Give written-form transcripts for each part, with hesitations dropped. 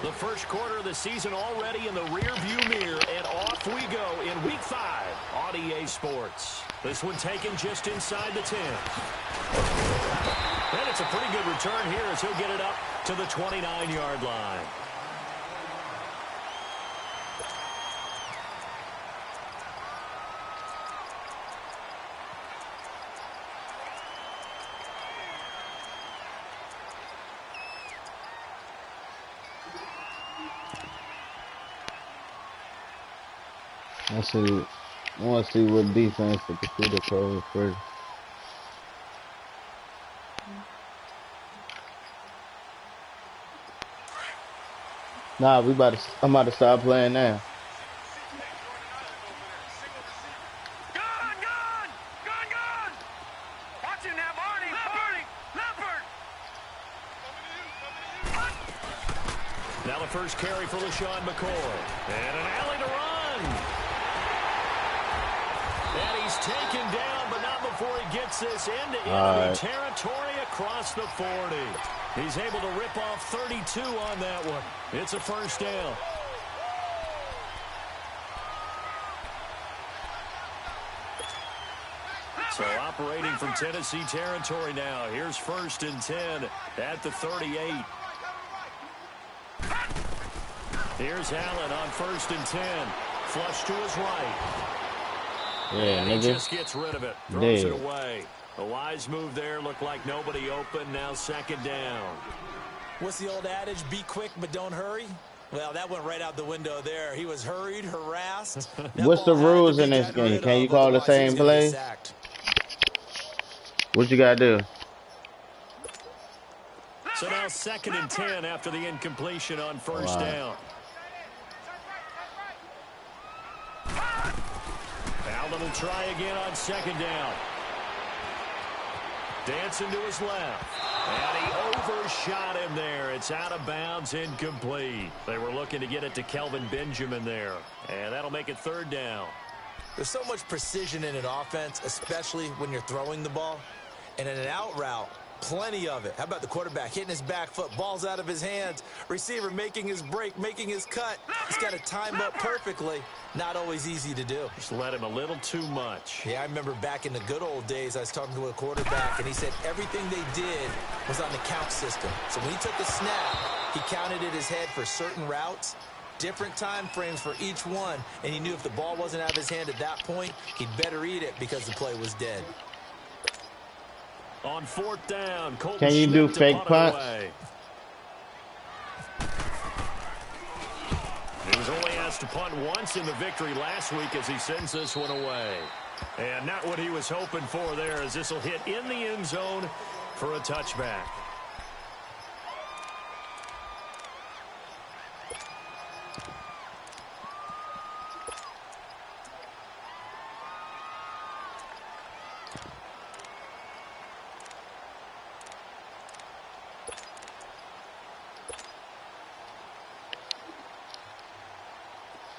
The first quarter of the season already in the rearview mirror, and off we go in Week 5 on EA Sports. This one taken just inside the 10. And it's a pretty good return here as he'll get it up to the 29-yard line. I want to see what defense the computer code first. Nah, I'm about to start playing now. Gone! Watch him now, Barney! Leopard! Now the first carry for LaShawn McCoy. And an alley to run. And he's taken down, but not before he gets this into enemy territory across the 40. He's able to rip off 32 on that one. It's a first down. So operating from Tennessee territory now. Here's 1st and 10 at the 38. Here's Allen on 1st and 10. Flush to his right. Yeah, and he nigga. just gets rid of it. Throws it away. A wise move there. Looked like nobody open. Now 2nd down. What's the old adage? Be quick, but don't hurry. Well, that went right out the window there. He was hurried, harassed. What's the rules in this game? Can you call the same play? What you got to do? So now 2nd and 10 after the incompletion on 1st down. Allen will try again on 2nd down. Dancing to his left. And he overshot him there. It's out of bounds, incomplete. They were looking to get it to Kelvin Benjamin there. And that'll make it 3rd down. There's so much precision in an offense, especially when you're throwing the ball. And in an out route, plenty of it. How about the quarterback hitting his back foot, balls out of his hands, receiver making his break, making his cut. He's got it timed up perfectly. Not always easy to do. Just let him a little too much. Yeah, I remember back in the good old days, I was talking to a quarterback, and he said everything they did was on the count system. So when he took the snap, he counted in his head for certain routes, different time frames for each one, and he knew if the ball wasn't out of his hand at that point, he'd better eat it because the play was dead. On 4th down, Colton Can you Schmidt do to fake punt punts? away. He was only asked to punt once in the victory last week as he sends this one away. And not what he was hoping for there, as this will hit in the end zone for a touchback.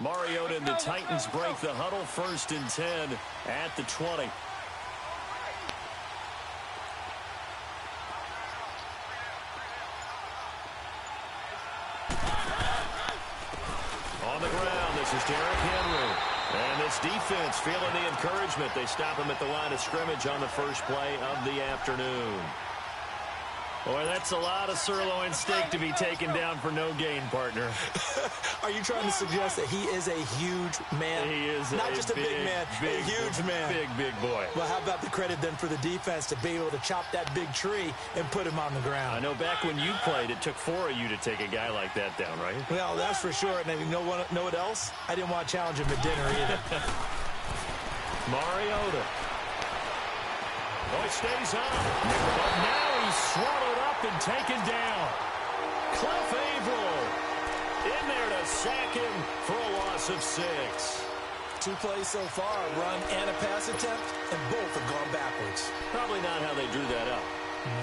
Mariota and the Titans break the huddle. 1st and 10 at the 20. On the ground, this is Derrick Henry. And this defense feeling the encouragement. They stop him at the line of scrimmage on the first play of the afternoon. Boy, that's a lot of sirloin steak to be taken down for no gain, partner. Are you trying to suggest that he is a huge man? He is not just a big man, a huge man. Big boy. Well, how about the credit then for the defense to be able to chop that big tree and put him on the ground? I know back when you played, it took 4 of you to take a guy like that down, right? Well, that's for sure. And you know what else? I didn't want to challenge him at dinner either. Mariota. Oh, he stays up. But now he's swallowed up and taken down. Cliff Averill in there to sack him for a loss of 6. 2 plays so far, a run and a pass attempt, and both have gone backwards. Probably not how they drew that up.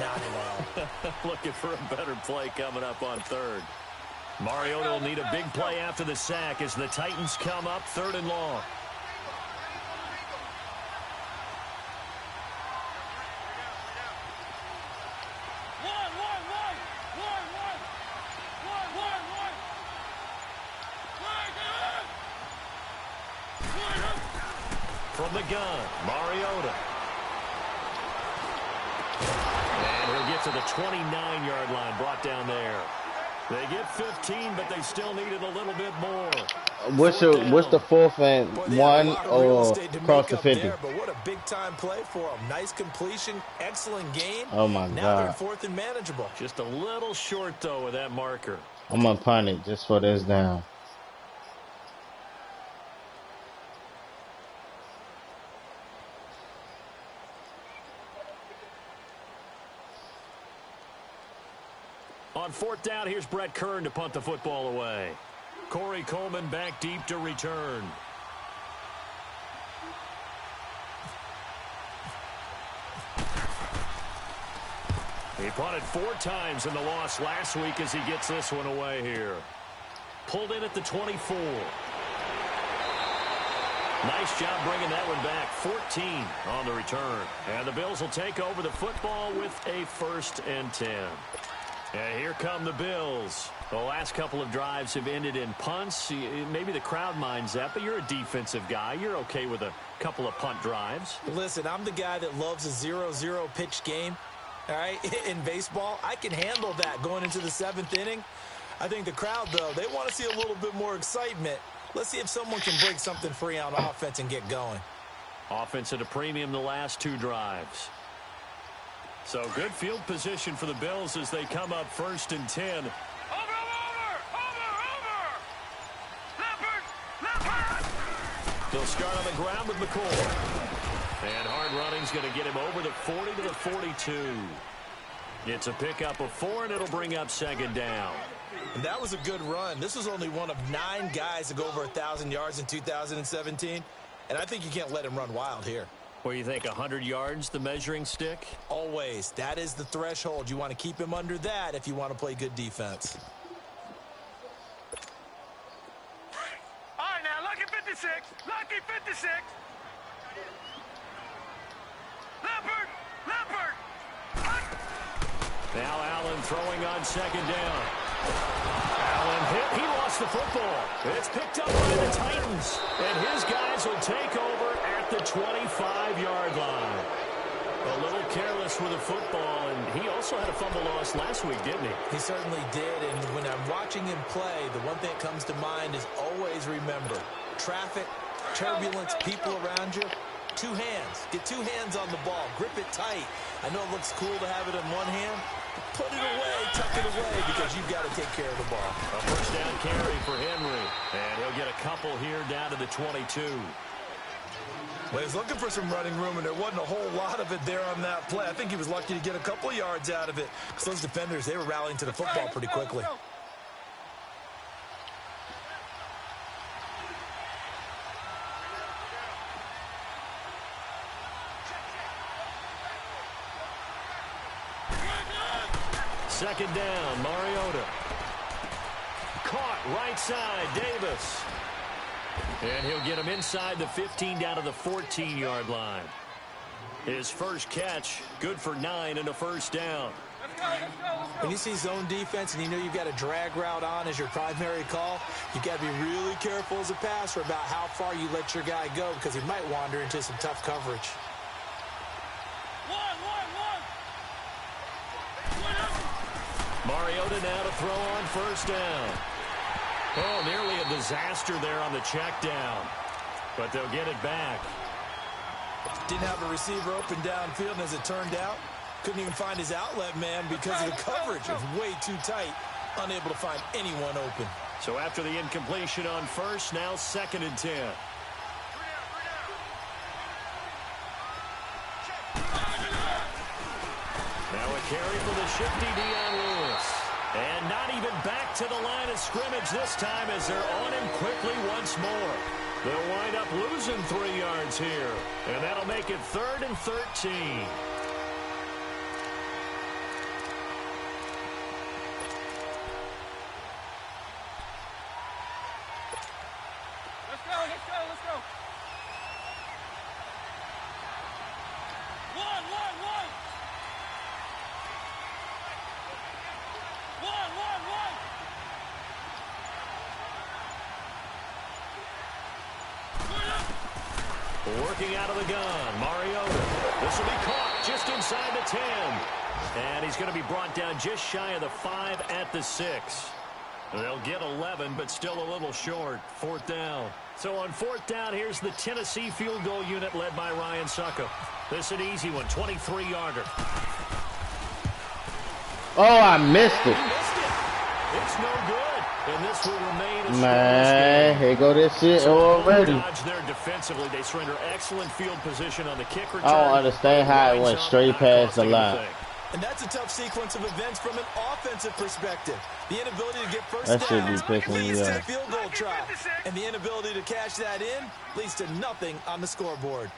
Not at all. Looking for a better play coming up on 3rd. Mariota will need a big play after the sack as the Titans come up 3rd and long. From the gun, Mariota. And he'll get to the 29-yard line, brought down there. They get 15, but they still needed a little bit more. What's the fourth and one or across the 50? There, but what a big-time play for them. Nice completion, excellent gain. Oh, my Now they're God. fourth and manageable. Just a little short, though, with that marker. I'm going to punt it just for this down. On fourth down, here's Brett Kern to punt the football away. Corey Coleman back deep to return. He punted 4 times in the loss last week as he gets this one away here. Pulled in at the 24. Nice job bringing that one back. 14 on the return. And the Bills will take over the football with a 1st and 10. And here come the Bills. The last couple of drives have ended in punts. Maybe the crowd minds that, but you're a defensive guy. You're okay with a couple of punt drives. Listen, I'm the guy that loves a 0-0 pitch game. All right, in baseball, I can handle that going into the 7th inning. I think the crowd, though, they want to see a little bit more excitement. Let's see if someone can break something free on offense and get going. Offense at a premium the last 2 drives. So good field position for the Bills as they come up 1st and 10. Over! Leopard! They'll start on the ground with McCoy. And hard running's going to get him over the 40 to the 42. It's a pickup of 4, and it'll bring up 2nd down. And that was a good run. This was only one of 9 guys to go over 1,000 yards in 2017. And I think you can't let him run wild here. What do you think, 100 yards, the measuring stick? Always. That is the threshold. You want to keep him under that if you want to play good defense. All right, now, lucky 56. Lucky 56. Leopard! Now Allen throwing on 2nd down. Allen hit. He lost the football. It's picked up by the Titans. And his guys will take over at the 25-yard line. A little careless with the football, and he also had a fumble loss last week, didn't he? He certainly did, and when I'm watching him play, the one thing that comes to mind is always remember, traffic, turbulence, people around you, 2 hands. Get 2 hands on the ball. Grip it tight. I know it looks cool to have it in one hand. Put it away, tuck it away, because you've got to take care of the ball. A 1st down carry for Henry, and he'll get a couple here down to the 22. Well, he was looking for some running room, and there wasn't a whole lot of it there on that play. I think he was lucky to get a couple yards out of it, because those defenders, they were rallying to the football pretty quickly. Second down, Mariota. Caught right side, Davis. And he'll get him inside the 15 down to the 14-yard line. His first catch, good for 9 and a 1st down. When you see zone defense and you know you've got a drag route on as your primary call, you've got to be really careful as a passer about how far you let your guy go because he might wander into some tough coverage. Mariota now to throw on 1st down. Oh, nearly a disaster there on the check down. But they'll get it back. Didn't have a receiver open downfield, and as it turned out, couldn't even find his outlet man because of the coverage. It was way too tight, unable to find anyone open. So after the incompletion on 1st, now 2nd and 10. Now a carry for the shifty Dion Lewis. And not even back to the line of scrimmage this time as they're on him quickly once more. They'll wind up losing 3 yards here. And that'll make it 3rd and 13. Let's go. One. Working out of the gun, Mariota. This will be caught just inside the 10. And he's going to be brought down just shy of the 5 at the 6. They'll get 11, but still a little short. 4th down. So on 4th down, here's the Tennessee field goal unit led by Ryan Suckup. This is an easy one, 23-yarder. Oh, I missed it. It's no good. And this will remain a Man, here go this shit already. Dodge there defensively. They surrender excellent field position on the kick return. I don't understand how it went straight past the line. And that's a tough sequence of events from an offensive perspective. The inability to get first That should be downs pissing me leads to the off. field goal try. And the inability to cash that in leads to nothing on the scoreboard.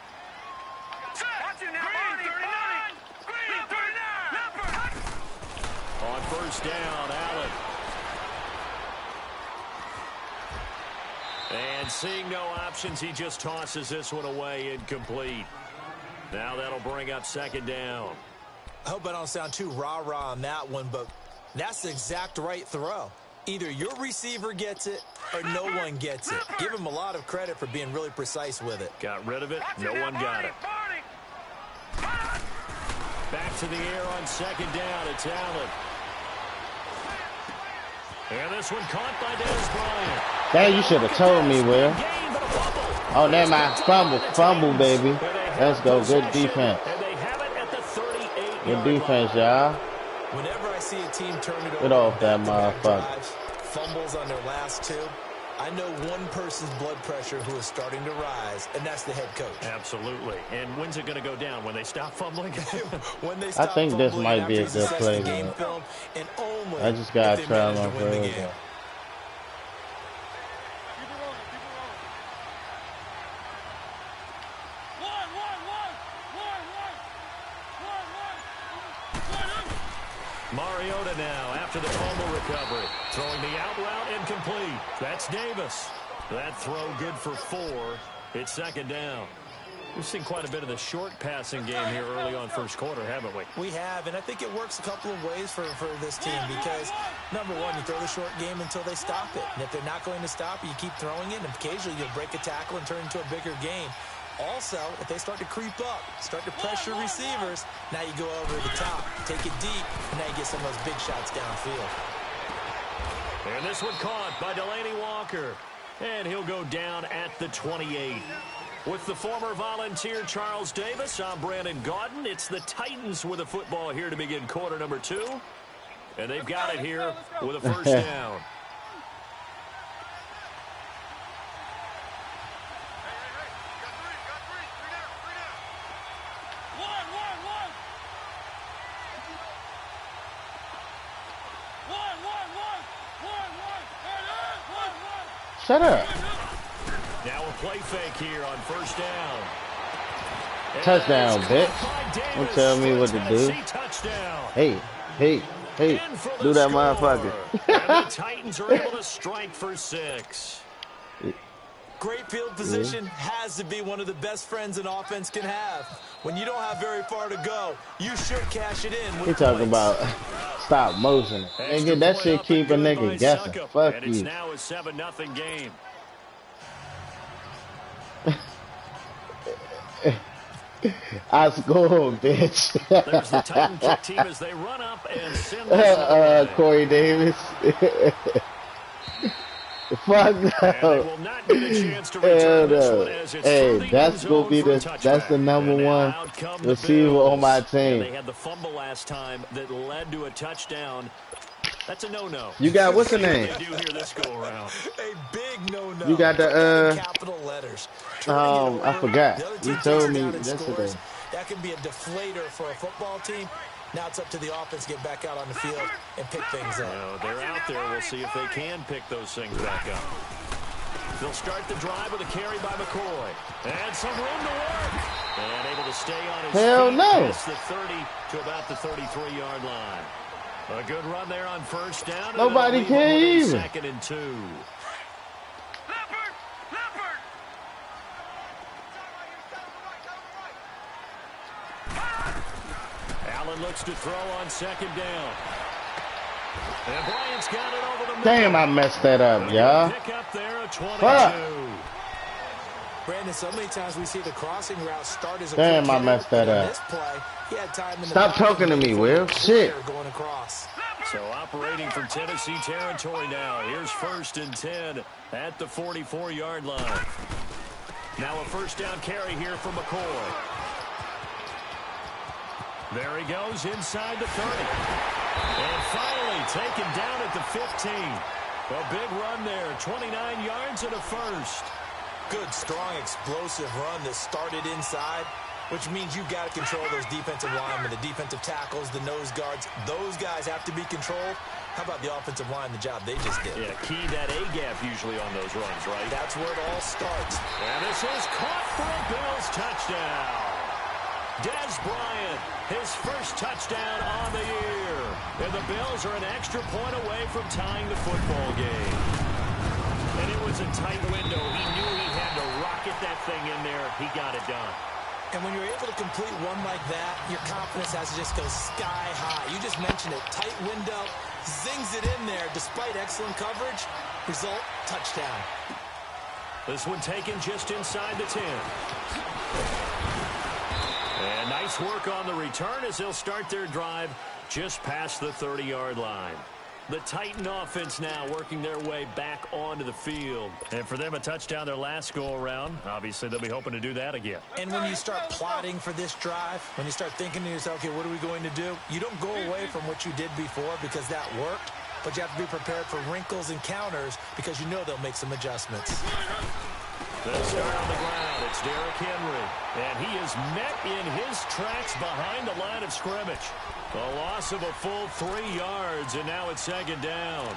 On 1st down, Allen. And seeing no options, he just tosses this one away incomplete. Now that'll bring up 2nd down. I hope I don't sound too rah-rah on that one, but that's the exact right throw. Either your receiver gets it or no one gets it. Give him a lot of credit for being really precise with it. Got rid of it. No one got it. Back to the air on 2nd down. It's Allen. And this one caught by Dennis Bryant. Dang, you should have told me, Will. Oh, never mind. Fumble, baby. Let's go. Good defense. Good defense, y'all. Whenever I see a team turn it over, Get off that motherfucker. Fumbles on their last 2, I know one person's blood pressure who is starting to rise, and that's the head coach. Absolutely. And when's it going to go down? When they stop fumbling? When they stop I think this might be a after good he play, assesses the game man. film, and only I just got to if they try manage my to win the first game. one. Mariota now after the fumble recovery. Throwing the out route incomplete. That's Davis. That throw good for 4. It's 2nd down. We've seen quite a bit of the short passing game here early on 1st quarter, haven't we? We have, and I think it works a couple of ways for this team because, number one, you throw the short game until they stop it. And if they're not going to stop it, you keep throwing it, and occasionally you'll break a tackle and turn it into a bigger game. Also, if they start to creep up, start to pressure receivers, now you go over the top, take it deep, and now you get some of those big shots downfield. And this one caught by Delaney Walker. And he'll go down at the 28. With the former Volunteer Charles Davis, I'm Brandon Gaudin. It's the Titans with a football here to begin quarter number 2. And they've got it here with a 1st down. Shut up. Now a play fake here on 1st down. Touchdown, bitch. Don't tell me what to do. Hey, do that motherfucker. And the Titans are able to strike for 6. Great field position has to be one of the best friends an offense can have. When you don't have very far to go, you should cash it in. He talking about stop motion. Nigga, that shit keep a nigga guessing. Fuck and you. It's now a 7-0 game. I scored, bitch. There's the Titan kick team as they run up and send this Corey Davis. Fuck no. Hey, that's gonna be that's the number 1 receiver on my team. They had the fumble last time that led to a touchdown. That's a no-no. You got what's the name? They do here this go around. A big no-no. You got the capital letters. I forgot. You told me yesterday. That can be a deflator for a football team. Now it's up to the offense to get back out on the field and pick things up. They're out there. We'll see if they can pick those things back up. They'll start the drive with a carry by McCoy. And some room to work. And able to stay on his Hell feet. no. Past the 30 to about the 33-yard line. A good run there on 1st down. Nobody can even. 2nd and 2. Allen looks to throw on 2nd down. And Bryant's got it over the middle. Damn, I messed that up, y'all. Pick up there at 22. Fuck. Brandon, so many times we see the crossing route start as a damn, I messed that up. this play, he had time in Stop talking to me, Will. Shit. Going across. So operating from Tennessee territory now. Here's 1st and 10 at the 44-yard line. Now a first down carry here for McCoy. There he goes inside the 30. And finally taken down at the 15. A big run there, 29 yards and a first. Good, strong, explosive run that started inside, which means you've got to control those defensive linemen, the defensive tackles, the nose guards. Those guys have to be controlled. How about the offensive line, the job they just did? Yeah, key that A-gap usually on those runs, right? That's where it all starts. And this is caught for a Bills touchdown. Des Bryant, his first touchdown on the year. And the Bills are an extra point away from tying the football game. And it was a tight window. He knew he had to rocket that thing in there. He got it done. And when you're able to complete one like that, your confidence has to just go sky high. You just mentioned it. Tight window, zings it in there despite excellent coverage. Result, touchdown. This one taken just inside the 10. And nice work on the return as they'll start their drive just past the 30-yard line. The Titan offense now working their way back onto the field. And for them, a touchdown their last go-around. Obviously, they'll be hoping to do that again. And when you start plotting for this drive, when you start thinking to yourself, okay, what are we going to do? You don't go away from what you did before because that worked, but you have to be prepared for wrinkles and counters because you know they'll make some adjustments. The start on the ground, it's Derrick Henry. And he is met in his tracks behind the line of scrimmage. A loss of a full 3 yards, and now it's 2nd down.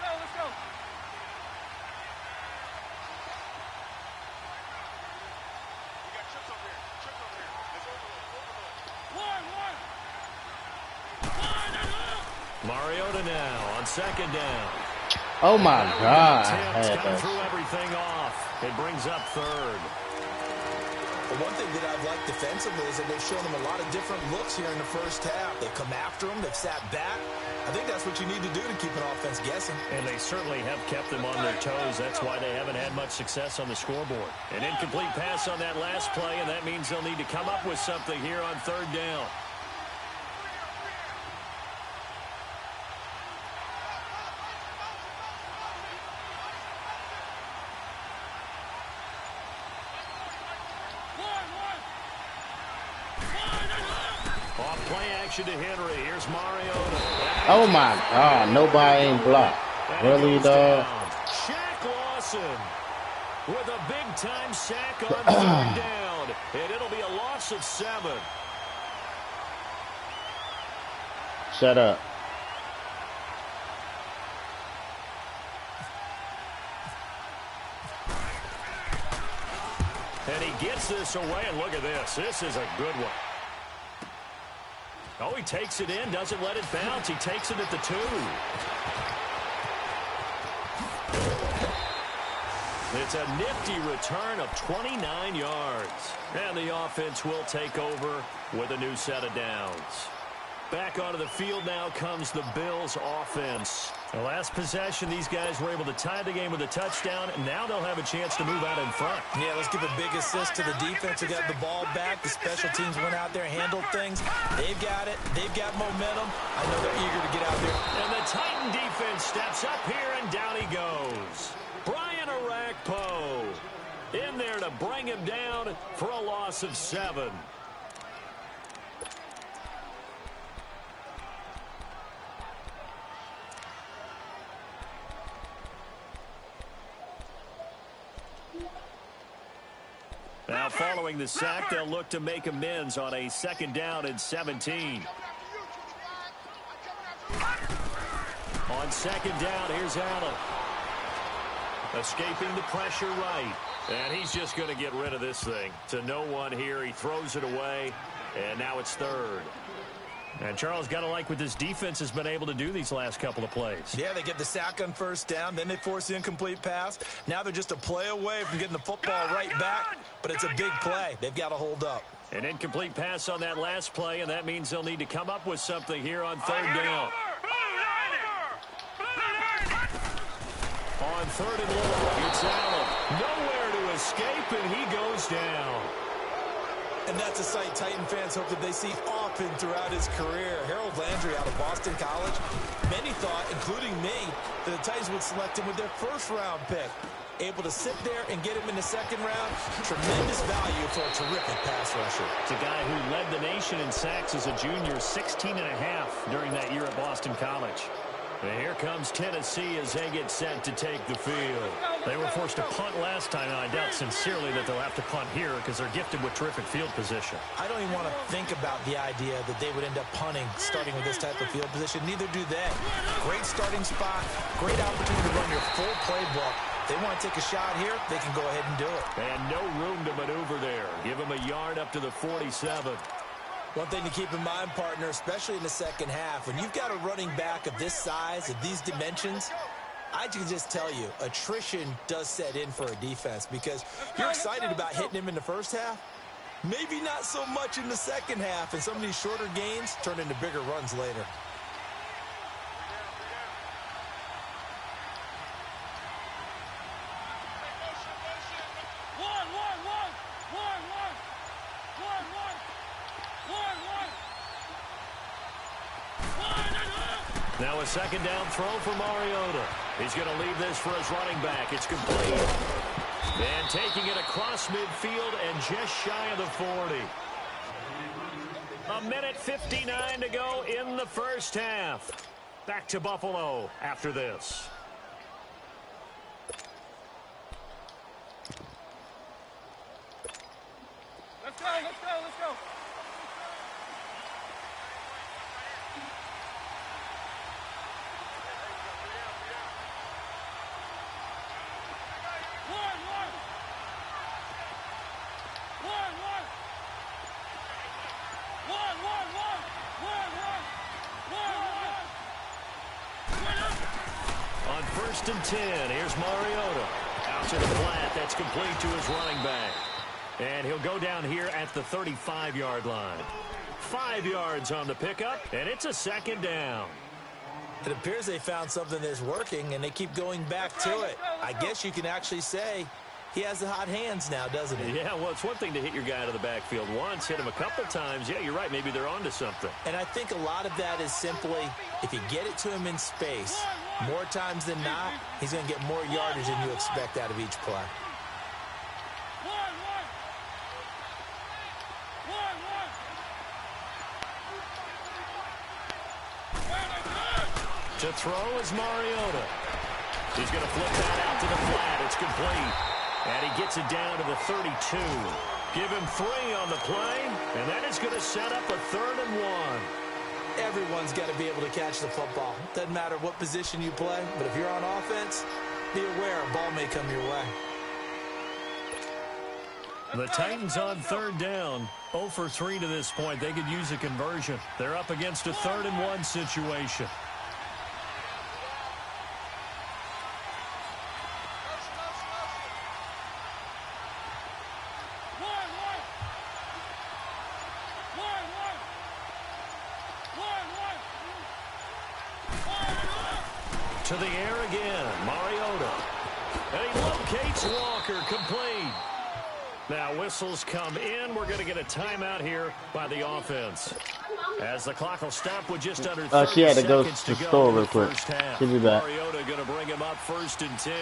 Let's go. We got chips over here. Let's overload. Mariota now on 2nd down. Oh, my God. Got threw everything off. It brings up 3rd. Well, one thing that I've liked defensively is that they've shown them a lot of different looks here in the first half. They've come after them. They've sat back. I think that's what you need to do to keep an offense guessing. And they certainly have kept them on their toes. That's why they haven't had much success on the scoreboard. An incomplete pass on that last play, and that means they'll need to come up with something here on 3rd down. To Henry. Here's Mariota. Oh, my God. Nobody ain't blocked. Really, dog? Shaq Lawson with a big-time sack on 3rd down. And it'll be a loss of 7. Shut up. And he gets this away, and look at this. This is a good one. Oh, he takes it in, doesn't let it bounce. He takes it at the 2. It's a nifty return of 29 yards. And the offense will take over with a new set of downs. Back onto the field now comes the Bills offense. The last possession, these guys were able to tie the game with a touchdown, and now they'll have a chance to move out in front. Yeah, let's give a big assist to the defense who got the ball back. The special teams went out there, handled things. They've got it. They've got momentum. I know they're eager to get out there. And the Titan defense steps up here, and down he goes. Brian Orakpo in there to bring him down for a loss of 7. Now following the sack, they'll look to make amends on a 2nd down and 17. On 2nd down, here's Allen. Escaping the pressure right. And he's just going to get rid of this thing. To no one here. He throws it away. And now it's 3rd. And Charles, got to like what this defense has been able to do these last couple of plays. Yeah, they get the sack on first down, then they force the incomplete pass. Now they're just a play away from getting the football right back, but it's a big play. They've got to hold up. An incomplete pass on that last play, and that means they'll need to come up with something here on third down. On third and long, it's Allen. Nowhere to escape, and he goes down. And that's a sight Titan fans hope that they see often throughout his career. Harold Landry out of Boston College. Many thought, including me, that the Titans would select him with their first-round pick. Able to sit there and get him in the second round. Tremendous value for a terrific pass rusher. It's a guy who led the nation in sacks as a junior, 16 and a half during that year at Boston College. And here comes Tennessee as they get set to take the field. They were forced to punt last time, and I doubt sincerely that they'll have to punt here because they're gifted with terrific field position. I don't even want to think about the idea that they would end up punting starting with this type of field position. Neither do they. Great starting spot, great opportunity to run your full playbook. They want to take a shot here, they can go ahead and do it. And no room to maneuver there. Give them a yard up to the 47. One thing to keep in mind, partner, especially in the second half, when you've got a running back of this size, of these dimensions, I can just tell you, attrition does set in for a defense because you're excited about hitting him in the first half. Maybe not so much in the second half, and some of these shorter gains turn into bigger runs later. Now a second down throw for Mariota. He's going to leave this for his running back. It's complete. And taking it across midfield and just shy of the 40. A minute 59 to go in the first half. Back to Buffalo after this. Let's go, let's go, let's go. On first and 10, here's Mariota. Out to the flat, that's complete to his running back. And he'll go down here at the 35-yard line. 5 yards on the pickup, and it's a second down. It appears they found something that's working, and they keep going back to it. I guess you can actually say he has the hot hands now, doesn't he? Yeah, well, it's one thing to hit your guy to the backfield once, hit him a couple times. Yeah, you're right. Maybe they're onto something. And I think a lot of that is simply if you get it to him in space, more times than not, he's going to get more yardage than you expect out of each play. To throw is Mariota. He's going to flip that out to the flat. It's complete. And he gets it down to the 32. Give him 3 on the play, and that is going to set up a 3rd and 1. Everyone's got to be able to catch the football. Doesn't matter what position you play, but if you're on offense, be aware a ball may come your way. The Titans on 3rd down, 0 for 3 to this point. They could use a conversion. They're up against a 3rd and 1 situation. To the air again, Mariota. And he locates Walker, complete. Now whistles come in. We're going to get a timeout here by the offense. As the clock will stop with just under 30 she had to go seconds to to the store go real quick. She'll be back. Mariota going to bring him up 1st and 10.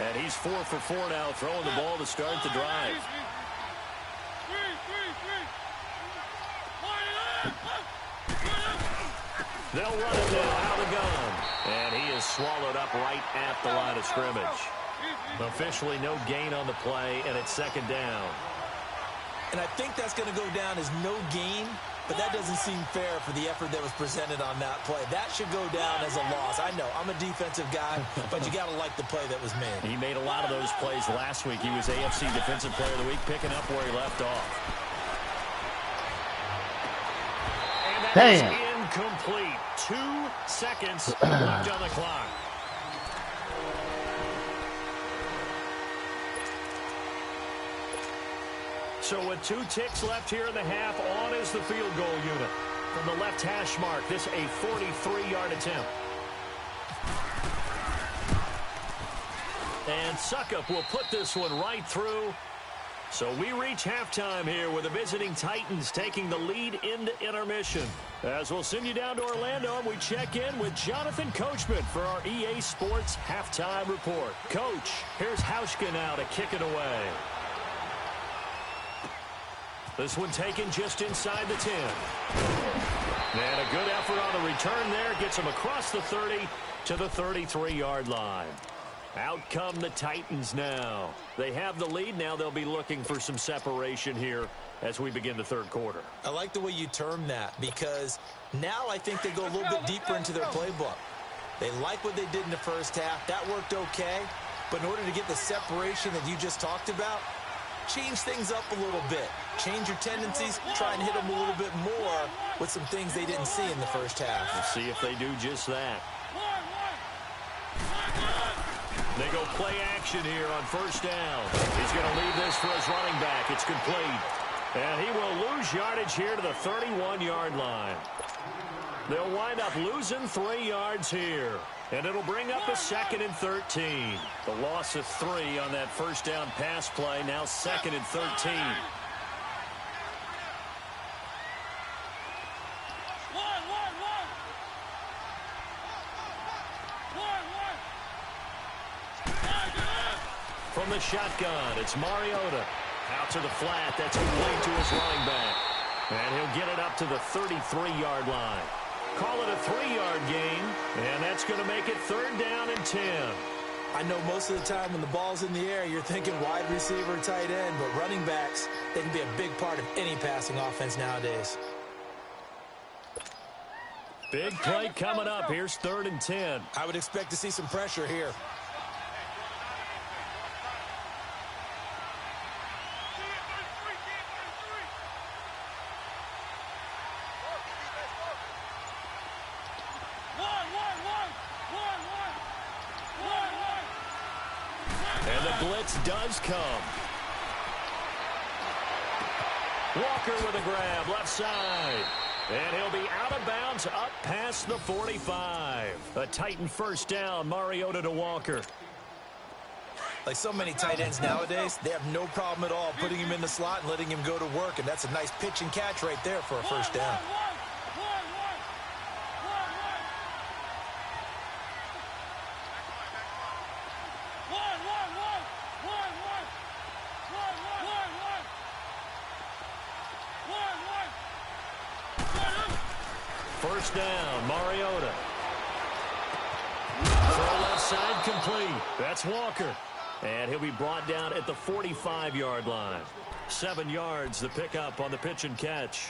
And he's 4 for 4 now, throwing the ball to start the drive. They'll run it now out of the gun. And he is swallowed up right at the line of scrimmage. Officially no gain on the play, and it's 2nd down. And I think that's going to go down as no gain, but that doesn't seem fair for the effort that was presented on that play. That should go down as a loss. I know, I'm a defensive guy, but you got to like the play that was made. He made a lot of those plays last week. He was AFC Defensive Player of the Week, picking up where he left off. And that is Incomplete. 2 seconds left on the clock. So with 2 ticks left here in the half, on is the field goal unit. From the left hash mark, this a 43-yard attempt. And Suckup will put this one right through. So we reach halftime here with the visiting Titans taking the lead into intermission. As we'll send you down to Orlando, and we check in with Jonathan Coachman for our EA Sports Halftime Report. Coach, here's Hauschka now to kick it away. This one taken just inside the 10. And a good effort on the return there. Gets him across the 30 to the 33-yard line. Out come the Titans now. They have the lead. Now they'll be looking for some separation here as we begin the third quarter. I like the way you term that, because now I think they go a little bit deeper into their playbook. They like what they did in the first half. That worked okay. But in order to get the separation that you just talked about, change things up a little bit. Change your tendencies. Try and hit them a little bit more with some things they didn't see in the first half. We'll see if they do just that. They go play action here on first down. He's going to leave this for his running back. It's complete. And he will lose yardage here to the 31-yard line. They'll wind up losing 3 yards here. And it'll bring up a 2nd and 13. The loss of 3 on that first down pass play. Now 2nd and 13. From the shotgun, it's Mariota. Out to the flat. That's complete to his running back. And he'll get it up to the 33-yard line. Call it a 3-yard gain, and that's going to make it 3rd down and 10. I know most of the time when the ball's in the air, you're thinking wide receiver, tight end, but running backs, they can be a big part of any passing offense nowadays. Big play coming up. Here's 3rd and 10. I would expect to see some pressure here. Does come. Walker with a grab, left side. And he'll be out of bounds up past the 45. A Titan first down, Mariota to Walker. Like so many tight ends nowadays, they have no problem at all putting him in the slot and letting him go to work. And that's a nice pitch and catch right there for a first down. First down, Mariota. Throw left side complete. That's Walker. And he'll be brought down at the 45-yard line. 7 yards the pickup on the pitch and catch.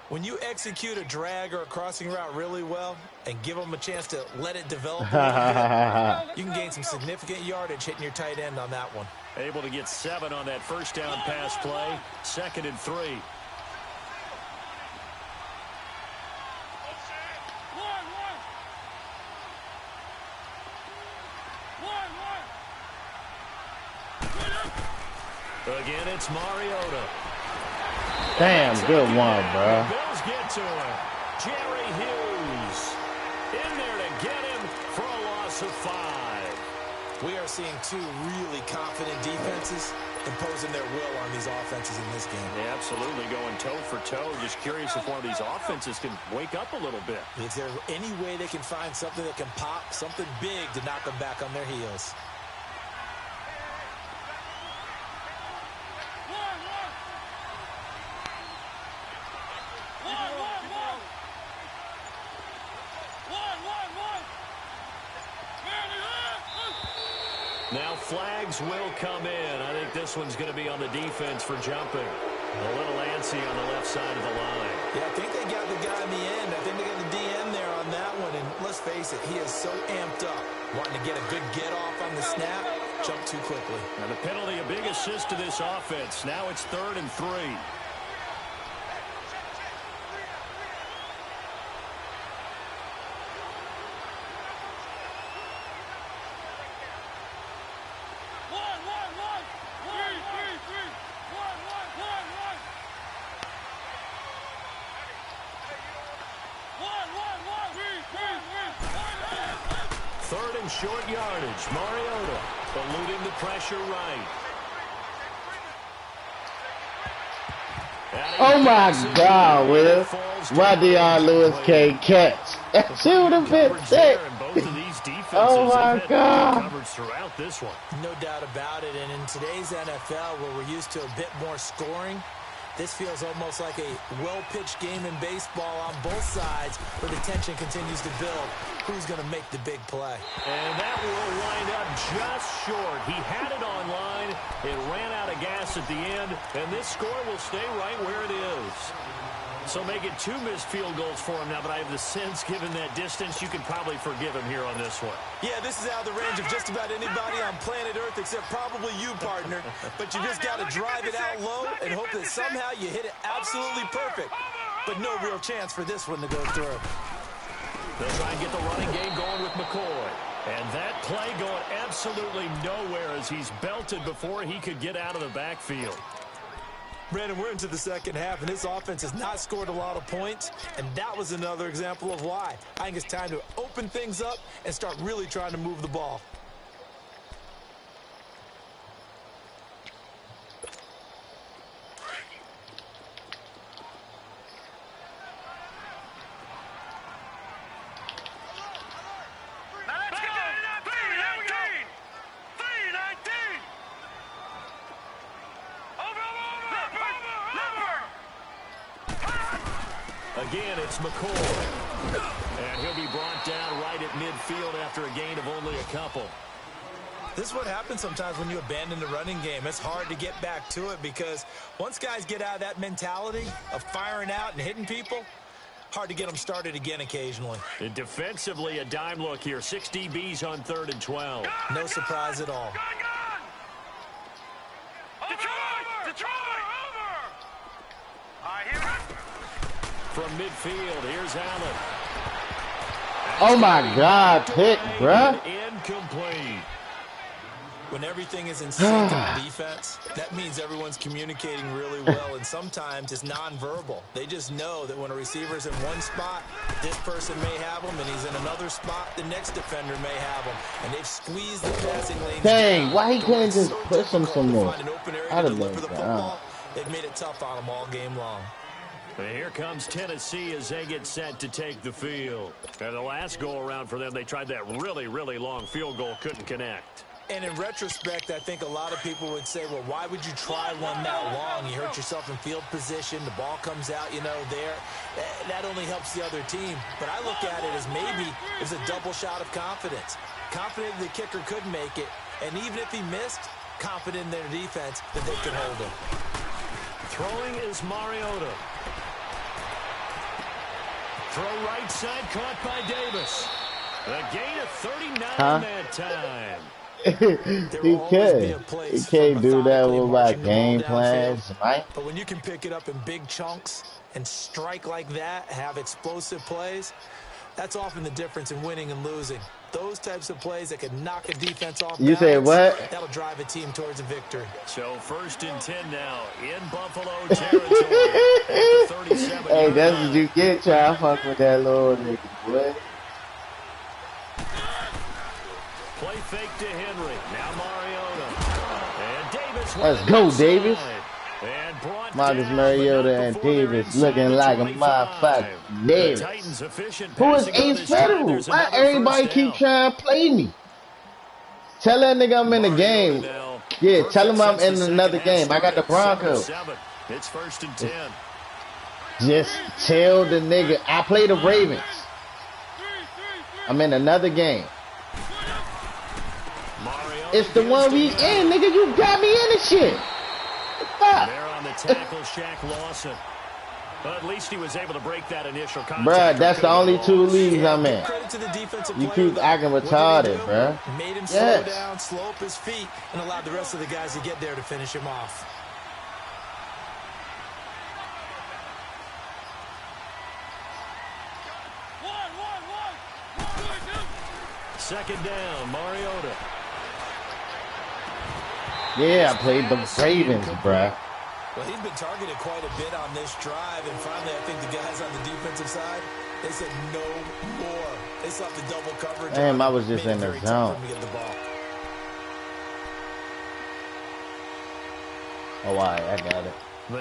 When you execute a drag or a crossing route really well and give them a chance to let it develop a little bit, you can gain some significant yardage hitting your tight end on that one. Able to get 7 on that first down pass play. 2nd and 3. Again, it's Mariota. Damn, good one, bro. Bills get to him. Jerry Hughes in there to get him for a loss of 5. We are seeing 2 really confident defenses imposing their will on these offenses in this game. Yeah, absolutely, going toe for toe. Just curious if one of these offenses can wake up a little bit. Is there any way they can find something that can pop, something big to knock them back on their heels? Now flags will come in. I think this one's going to be on the defense for jumping. A little antsy on the left side of the line. Yeah, I think they got the guy in the end. I think they got the DN there on that one. And let's face it, he is so amped up, wanting to get a good get off on the snap, jump too quickly. And the penalty, a big assist to this offense. Now it's 3rd and 3. short yardage. Mariota eluding the pressure right. Oh my God, Will. Why Deion Lewis can't catch? That shit would have been sick. Oh my God. Throughout this one. No doubt about it. And in today's NFL, where we're used to a bit more scoring, this feels almost like a well-pitched game in baseball on both sides where the tension continues to build. Who's going to make the big play? And that will wind up just short. He had it on line. It ran out of gas at the end, and this score will stay right where it is. So make it 2 missed field goals for him now, but I have the sense, given that distance, you can probably forgive him here on this one. Yeah, this is out of the range of just about anybody on planet Earth except probably you, partner. But you just got to drive it out low and hope that somehow you hit it absolutely perfect. But no real chance for this one to go through. They'll try and get the running game going with McCoy. And that play going absolutely nowhere as he's belted before he could get out of the backfield. Brandon, we're into the second half, and this offense has not scored a lot of points, and that was another example of why. I think it's time to open things up and start really trying to move the ball. Again, it's McCoy. And he'll be brought down right at midfield after a gain of only a couple. This is what happens sometimes when you abandon the running game. It's hard to get back to it because once guys get out of that mentality of firing out and hitting people, hard to get them started again occasionally. And defensively, a dime look here. 6 DBs on 3rd and 12. No surprise at all. From midfield, here's Allen. Oh my God, pick, bruh. Incomplete. When everything is in sync on defense, that means everyone's communicating really well, and sometimes it's nonverbal. They just know that when a receiver's in one spot, this person may have him, and he's in another spot, the next defender may have him. And they've squeezed the passing lanes. Dang, why he couldn't just push him some more? I'd have been down. They've made it tough on him all game long. And here comes Tennessee as they get set to take the field. And the last go-around for them, they tried that really, really long field goal, couldn't connect. And in retrospect, I think a lot of people would say, well, why would you try one that long? You hurt yourself in field position. The ball comes out, you know, there. That only helps the other team. But I look at it as maybe it's a double shot of confidence. Confident the kicker could make it. And even if he missed, confident in their defense that they could hold him. Throwing is Mariota. Throw right side, caught by Davis. A gain of 39 that time. He can't do that with my game plans, right? But when you can pick it up in big chunks and strike like that, have explosive plays, that's often the difference in winning and losing. Those types of plays that can knock a defense off balance, you say what? That'll drive a team towards a victory. So 1st and 10 now in Buffalo territory at the 37. Hey, that's what you get, trying to fuck with that little nigga, boy. Play fake to Henry. Now Mariota. And Davis. Let's go, Davis. And brought Marcus down, Mariota and Davis looking like a motherfucker. Davis. Who is Ace Federal? Why everybody keep trying to play me? Tell that nigga I'm in the game. Yeah, tell him I'm in another game. I got the Broncos. It's 1st and 10. Just tell the nigga I play the Ravens. I'm in another game. It's the one we in, nigga. You got me in the shit. They're on the tackle, Shaq Lawson. But at least he was able to break that initial contact. Bruh, that's the only 2 leagues I'm in. You keep acting retarded, bruh. Made him slow down, slow up his feet, and allowed the rest of the guys to get there to finish him off. Second down, Mariota. Yeah, I played the Ravens, bruh. Well, he's been targeted quite a bit on this drive, and finally I think the guys on the defensive side, they said no more. They saw the double coverage. Damn, I was just in the zone. Oh, I got it.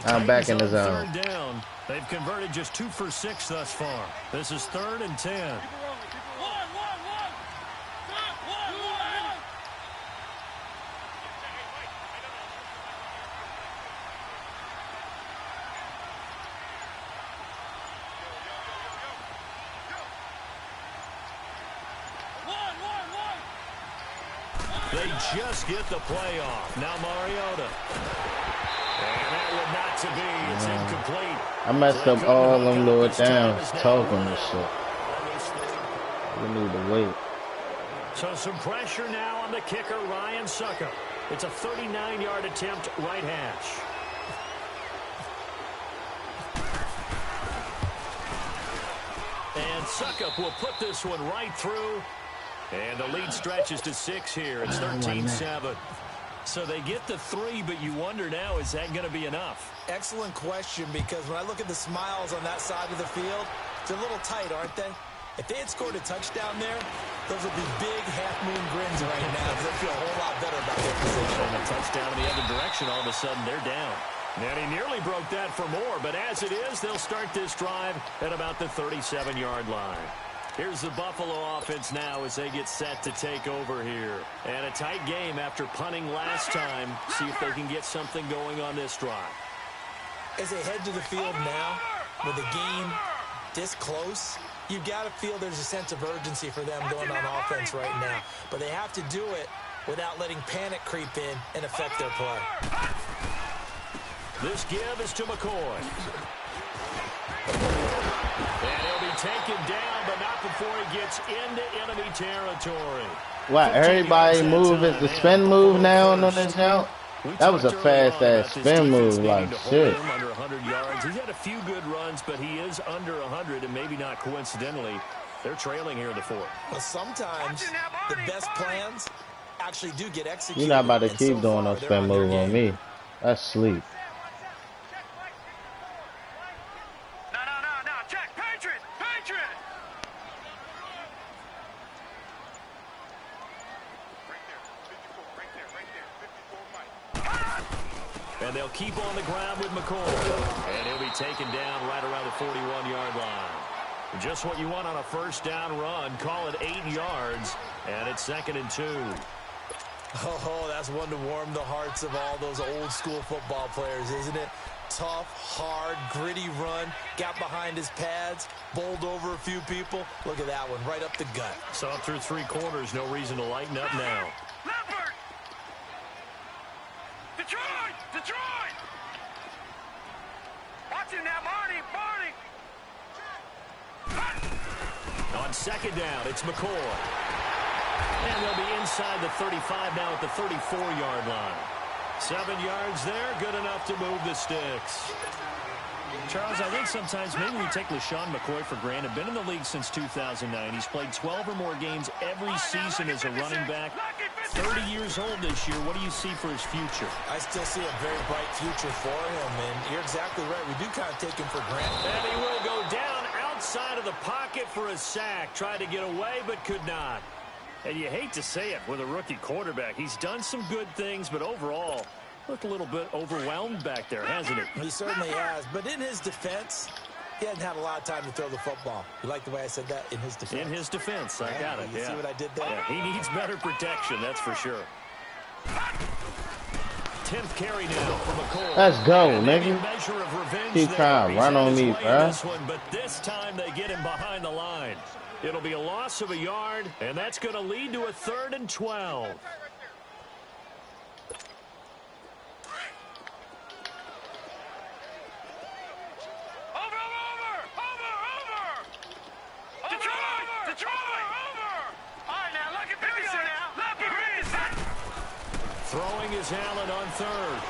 I'm back in the zone. Third down. They've converted just 2 for 6 thus far. This is 3rd and 10. They just get the play off. Now Mariota. And that would not to be. It's incomplete. I messed up all them little downs talking and shit. We need to wait. So some pressure now on the kicker, Ryan Suckup. It's a 39-yard attempt, right hash. And Suckup will put this one right through. And the lead stretches to 6 here. It's 13-7. So they get the 3, but you wonder now, is that going to be enough? Excellent question, because when I look at the smiles on that side of the field, they're a little tight, aren't they? If they had scored a touchdown there, those would be big half-moon grins right now. They feel a whole lot better about their position. And a touchdown in the other direction, all of a sudden they're down. And he nearly broke that for more, but as it is, they'll start this drive at about the 37-yard line. Here's the Buffalo offense now as they get set to take over here. And a tight game after punting last time. See if they can get something going on this drive. As they head to the field now, with the game this close, you've got to feel there's a sense of urgency for them going on offense right now. But they have to do it without letting panic creep in and affect their play. This give is to McCoy. And he'll be taken down, but not before he gets into enemy territory. Wow, everybody move is the spin move now on this jump? That was a fast-ass spin move, like shit. Under 100 yards. He's had a few good runs, but he is under 100, and maybe not coincidentally, they're trailing here in the 4th. Well, sometimes the best plans actually do get executed. You're not about to keep doing no spin move on me. That's sleep. And they'll keep on the ground with McCoy. And he'll be taken down right around the 41-yard line. Just what you want on a first down run. Call it 8 yards. And it's 2nd and 2. Oh, that's one to warm the hearts of all those old school football players, isn't it? Tough, hard, gritty run. Got behind his pads. Bowled over a few people. Look at that one, right up the gut. Saw it through 3 quarters. No reason to lighten up now. Detroit! Detroit! Watch him now, Barney! On 2nd down, it's McCoy. And they'll be inside the 35 now at the 34-yard line. 7 yards there, good enough to move the sticks. Charles, I think sometimes maybe we take LaShawn McCoy for granted. Been in the league since 2009. He's played 12 or more games every season as a running back. 30 years old this year. What do you see for his future? I still see a very bright future for him, and you're exactly right. We do kind of take him for granted. And he will go down outside of the pocket for a sack. Tried to get away, but could not. And you hate to say it with a rookie quarterback. He's done some good things, but overall, looked a little bit overwhelmed back there, hasn't he? He certainly has. But in his defense, he hasn't had a lot of time to throw the football. You like the way I said that? In his defense. In his defense. I got it. You see what I did there? Yeah, he needs better protection, that's for sure. 10th carry now for McCoy. Let's go, nigga. Keep trying to run on me, bro. But this time they get him behind the line. It'll be a loss of a yard, and that's going to lead to a 3rd and 12. Throwing is Allen on 3rd.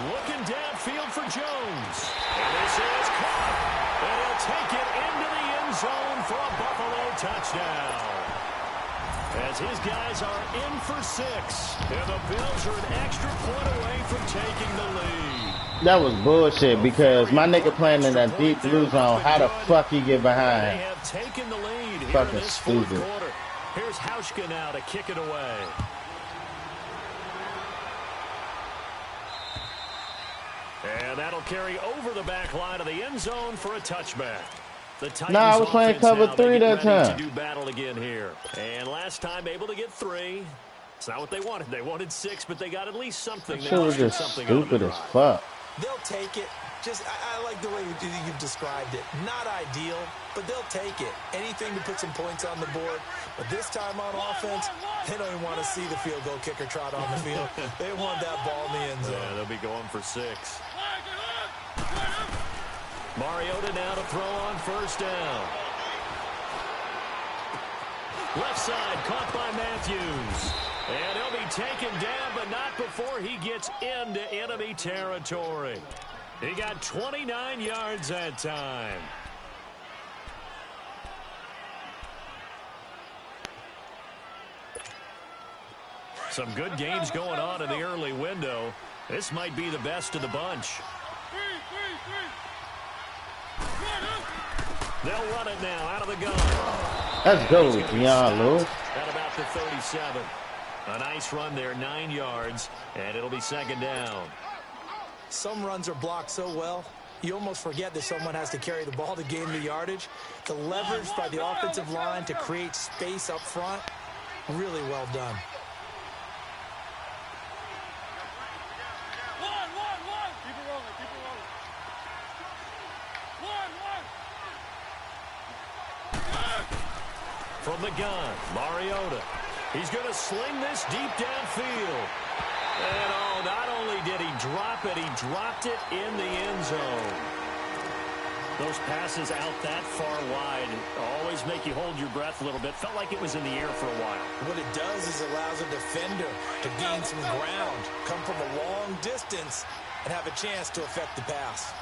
Looking downfield for Jones. And this is caught. And he'll take it into the end zone for a Buffalo touchdown. As his guys are in for 6. And the Bills are an extra point away from taking the lead. That was bullshit because my nigga playing in that deep blue zone. How the fuck he get behind? They have taken the lead here in Fucking this fourth stupid. quarter. Here's Hauschka now to kick it away. And that'll carry over the back line of the end zone for a touchback. The Titans Nah, I was playing cover 3 that time. To do battle again here. And last time able to get 3. It's not what they wanted. They wanted 6, but they got at least something. That shit was just stupid as fuck. They'll take it. I like the way you've described it. Not ideal, but they'll take it. Anything to put some points on the board. But this time on offense, they don't even want to see the field goal kicker trot on the field. They want that ball in the end zone. Yeah, they'll be going for 6. Mariota now to throw on first down. Left side caught by Matthews. And he'll be taken down, but not before he gets into enemy territory. He got 29 yards that time. Some good games going on in the early window. This might be the best of the bunch. They'll run it now out of the gun. Let's go, Deion Lewis. At about the 37. A nice run there, 9 yards, and it'll be second down. Some runs are blocked so well, you almost forget that someone has to carry the ball to gain the yardage. The leverage by the offensive line to create space up front, really well done. From the gun, Mariota. He's going to sling this deep downfield. And oh, not only did he drop it, he dropped it in the end zone. Those passes out that far wide always make you hold your breath a little bit. Felt like it was in the air for a while. What it does is allows a defender to gain some ground, come from a long distance, and have a chance to affect the pass.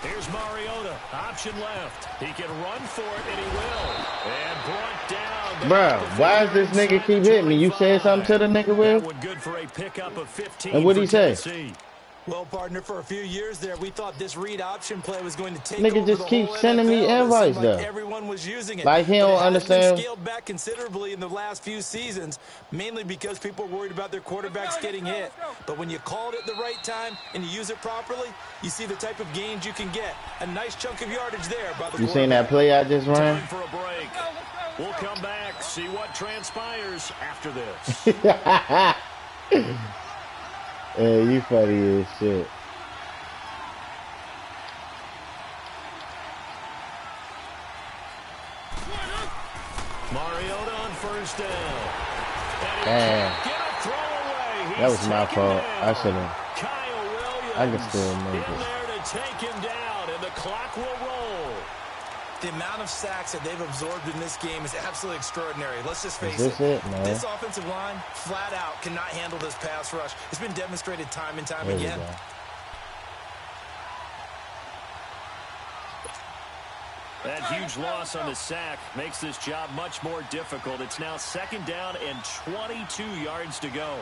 Here's Mariota, option left. He can run for it, and he will. And brought down. Bruh, why does this nigga keep hitting me? You said something to the nigga, Will? That one good for a pickup of 15. And what'd he say? Tennessee. Well, partner, for a few years there, we thought this read option play was going to take Nigga over just the keep whole sending me NFL. invites, Like though. everyone was using it. Like he don't But it has understand. been scaled back considerably in the last few seasons, mainly because people are worried about their quarterbacks getting hit. But when you call it at the right time and you use it properly, you see the type of gains you can get. A nice chunk of yardage there by the You seen that play I just ran? Time for a break. We'll come back, see what transpires after this. Hey, you funny as shit. Mariota on first down. Damn. Get a throw away. That was my fault. I should have. Kyle Williams I can still make in it. there to take him down, and the clock will roll. The amount of sacks that they've absorbed in this game is absolutely extraordinary. Let's just face Is this it? No. This offensive line, flat out, cannot handle this pass rush. It's been demonstrated time and time There we again. go. That huge loss on the sack makes this job much more difficult. It's now second down and 22 yards to go.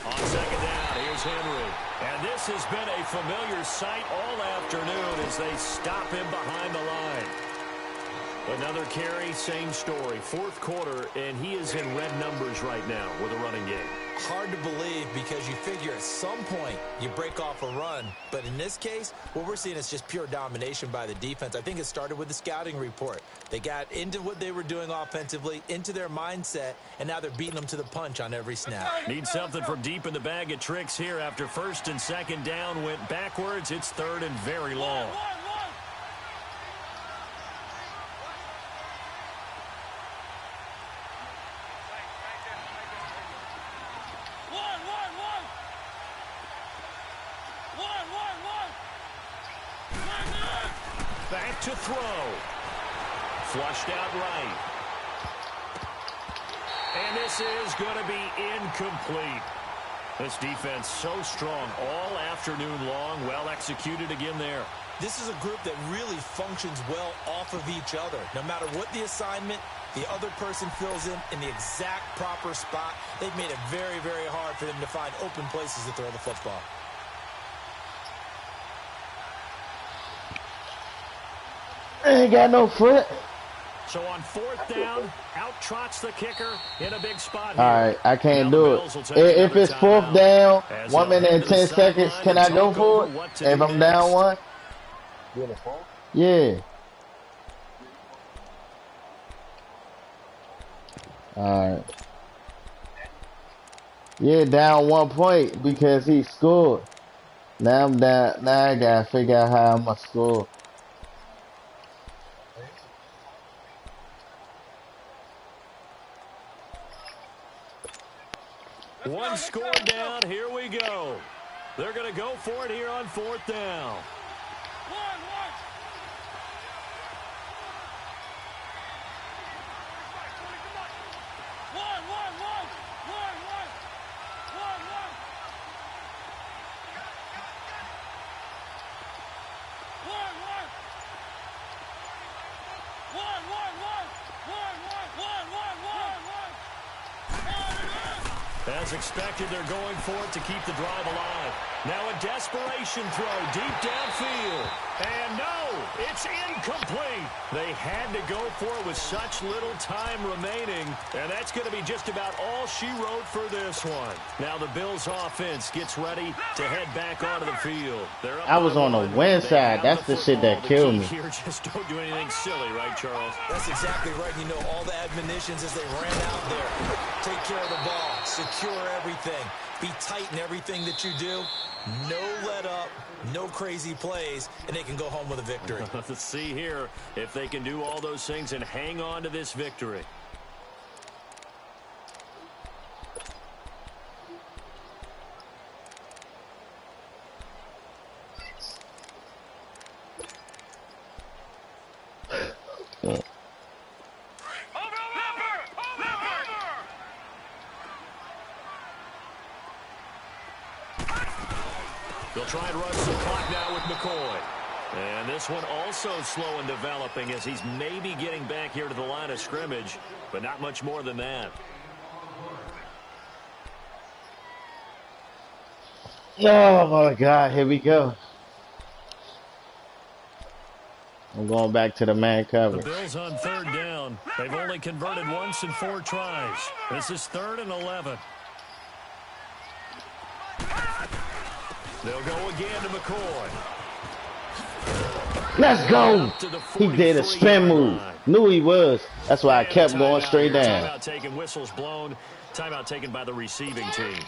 On second down, here's Henry. And this has been a familiar sight all afternoon as they stop him behind the line. Another carry, same story. Fourth quarter, and he is in red numbers right now with a running game. Hard to believe because you figure at some point you break off a run. But in this case, what we're seeing is just pure domination by the defense. I think it started with the scouting report. They got into what they were doing offensively, into their mindset, and now they're beating them to the punch on every snap. Need something from deep in the bag of tricks here after first and second down went backwards. It's third and very long. Back to throw. Flushed out right. And this is going to be incomplete. This defense so strong all afternoon long. Well executed again there. This is a group that really functions well off of each other. No matter what the assignment, the other person fills in the exact proper spot. They've made it very, very hard for them to find open places to throw the football. Ain't got no foot. So on 4th down, out trots the kicker in a big spot here. All right, I can't do it. If it's 4th down, 1 minute and 10 seconds, can I go for it? If I'm down 1? Yeah. All right. Yeah, down 1 point because he scored. Now I'm down. Now I gotta figure out how I'm gonna score. One score down. Here we go. They're going to go for it here on 4th down. As expected, they're going for it to keep the drive alive. Now a desperation throw deep downfield. And no, it's incomplete. They had to go for it with such little time remaining. And that's going to be just about all she wrote for this one. Now the Bills offense gets ready to head back onto the field. I was on the win side. That's the shit that killed me. Here, just don't do anything silly, right, Charles? That's exactly right. You know, all the admonitions as they ran out there. Take care of the ball. Secure everything. Be tight in everything that you do. No let up. No crazy plays. And they can go home with a victory. Let's see here if they can do all those things and hang on to this victory. They'll try and run some clock now with McCoy. And this one also slow in developing as he's maybe getting back here to the line of scrimmage, but not much more than that. Oh, my God. Here we go. I'm going back to the man cover. The Bills on 3rd down. They've only converted once in 4 tries. This is 3rd and 11. They'll go again to McCoy. Let's go. He did a spin move. Knew he was. That's why I kept going straight down. Timeout taken, whistles blown. Timeout taken by the receiving team.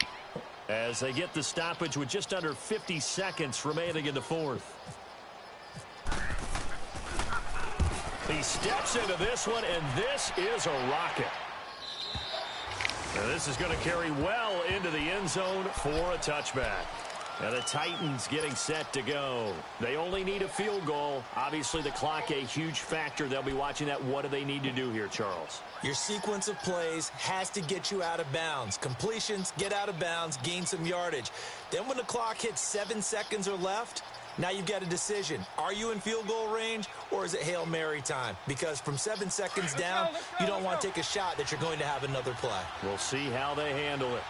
As they get the stoppage with just under 50 seconds remaining in the 4th. He steps into this one, and this is a rocket. And this is going to carry well into the end zone for a touchback. And the Titans getting set to go. They only need a field goal. Obviously, the clock a huge factor. They'll be watching that. What do they need to do here, Charles? Your sequence of plays has to get you out of bounds. Completions, get out of bounds, gain some yardage. Then when the clock hits 7 seconds or left, now you've got a decision. Are you in field goal range, or is it Hail Mary time? Because from 7 seconds down, you don't want to take a shot that you're going to have another play. We'll see how they handle it.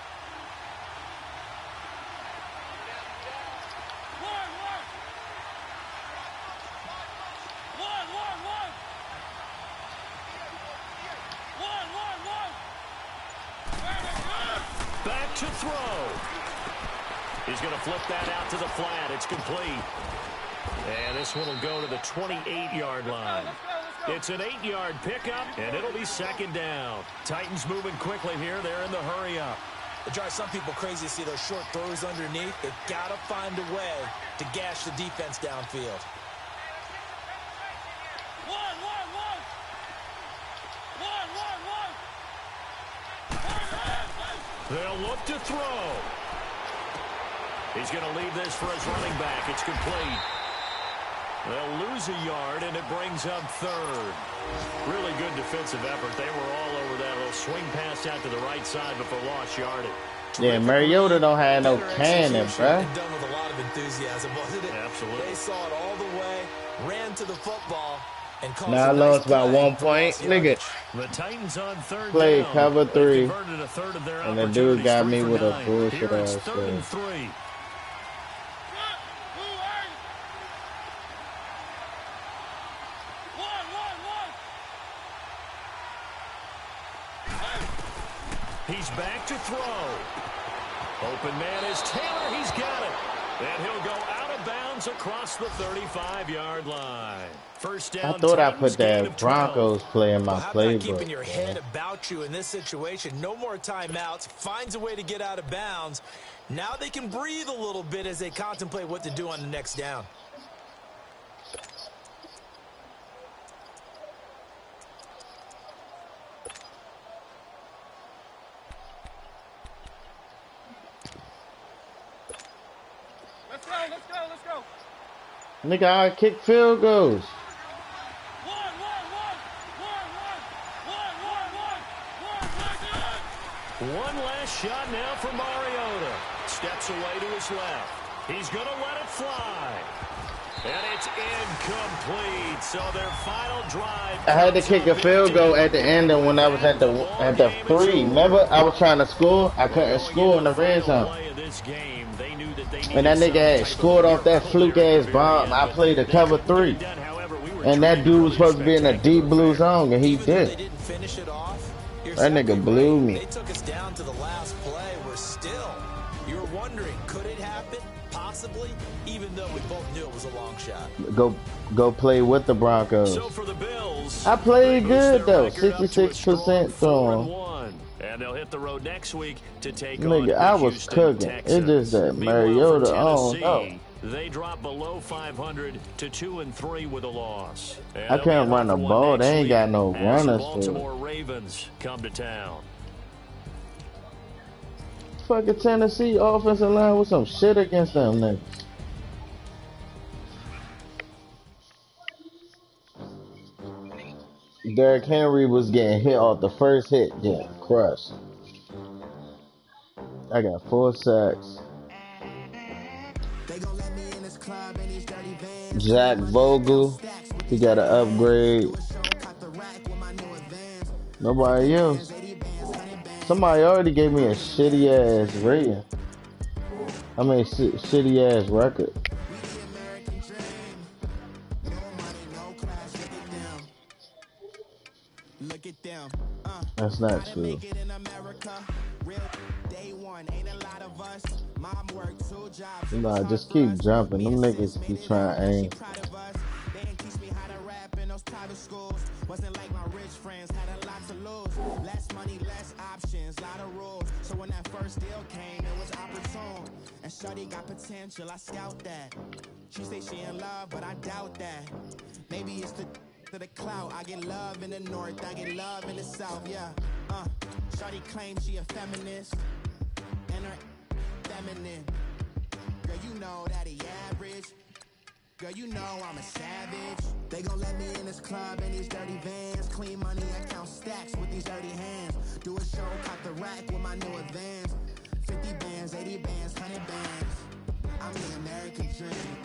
Back to throw. He's going to flip that out to the flat. It's complete. And this one will go to the 28-yard line. It's an 8-yard pickup, and it'll be 2nd down. Titans moving quickly here. They're in the hurry-up. It drives some people crazy to see those short throws underneath. They've got to find a way to gash the defense downfield. They'll look to throw. He's going to leave this for his running back. It's complete. They'll lose a yard, and it brings up 3rd. Really good defensive effort. They were all over that little swing pass out to the right side before lost yardage. Yeah, Mariota don't have no cannon, bruh. And done with a lot of enthusiasm, wasn't it? Absolutely. They saw it all the way, ran to the football, and caused Now I a nice lost by play 1 for point. lost Nigga, yardage. The Titans on third play down. cover They've 3. converted a third of their And the dude opportunities, got 3 me for with a 9. bullshit Here it's ass 3rd and shit. 3. He's back to throw. Open man is Taylor. He's got it. And he'll go out of bounds across the 35-yard line. First down. I thought I Titans, put gain that of 12. Broncos play in my Well, how about playbook. keeping your head about you in this situation? No more timeouts. Finds a way to get out of bounds. Now they can breathe a little bit as they contemplate what to do on the next down. Let's go. Nigga, I kick field goals. One last shot now for Mariota. Steps away to his left. He's going to let it fly. And it's incomplete. So their final drive. I had to kick a field goal at the end, and when I was at the 3, remember I was trying to score. I couldn't score in the red zone. And that nigga had scored off that fluke ass bomb. I played a cover 3, and that dude was supposed to be in a deep blue zone, and he did. That nigga blew me. They took us down to the last play. We're still. You were wondering, could it happen? Possibly, even though we both knew it was a long shot. Go play with the Broncos. So for the Bills, I played good though, 66% throwing. And they'll hit the road next week to take Nigga, on I was Houston cooking. Texans. It's just that Meanwhile, Mariota, for I don't know. Tennessee, they drop below 500 to 2-3 with a loss. And I they'll can't be run the off one ball. next They ain't week got no as the runners for it. Baltimore Ravens come to town. Fucking Tennessee offensive line with some shit against them niggas. Derrick Henry was getting hit off the first hit, getting crushed. I got 4 sacks. Jack Vogel, he got an upgrade. Nobody else. Somebody already gave me a shitty ass rating. I mean, shitty ass record. That's not true. Nah, just keep jumping. Them niggas be trying to aim. Wasn't like my rich friends, had a lot to lose. Less money, less options, lot of rules. So when that first deal came, it was opportune. And shorty got potential, I scout that. She say she in love, but I doubt that. Maybe it's to the clout. I get love in the north, I get love in the south, yeah. Shorty claims she a feminist, and her feminine. Girl, you know that he average. Girl, you know I'm a savage. They gon' let me in this club in these dirty vans. Clean money, I count stacks with these dirty hands. Do a show, cop the rack with my new advance. 50 bands, 80 bands, 100 bands. I'm the American dream.